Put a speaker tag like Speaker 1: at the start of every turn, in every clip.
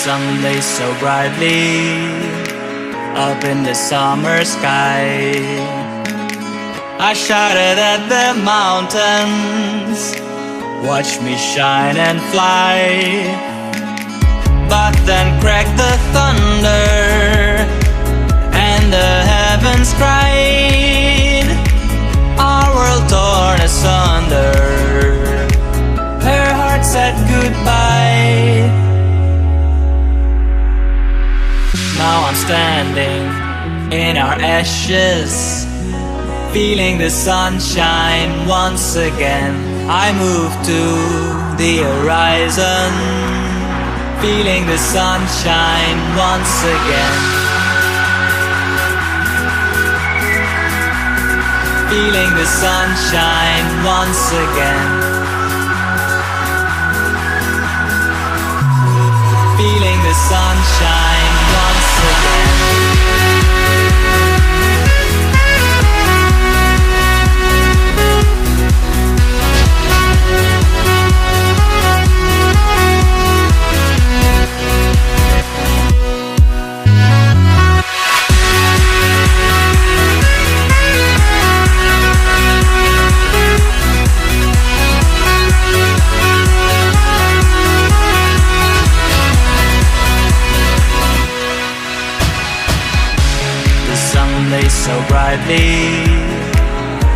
Speaker 1: sun lays so brightly up in the summer sky. I shouted at the mountains, watch me shine and fly. But then cracked the thunder, and the heavens cried, our world torn asunder. Her heart said goodbye. Now I'm standing in our ashes, feeling the sunshine once again. I move to the horizon, feeling the sunshine once again. Feeling the sunshine once again. Feeling the sunshine once again. Lays so brightly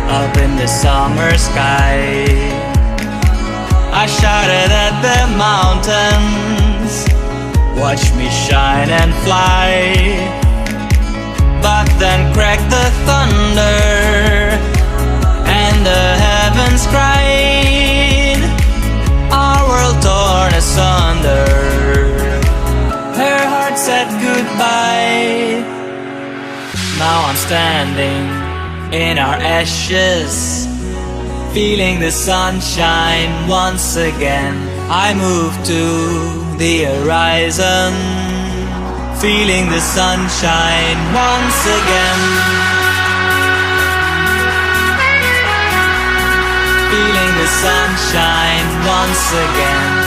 Speaker 1: up in the summer sky. I shouted at the mountains, watch me shine and fly. But then cracked the thunder, and the heavens cried, our world torn asunder. Her heart said goodbye. Now I'm standing in our ashes, feeling the sunshine once again. I move to the horizon, feeling the sunshine once again. Feeling the sunshine once again.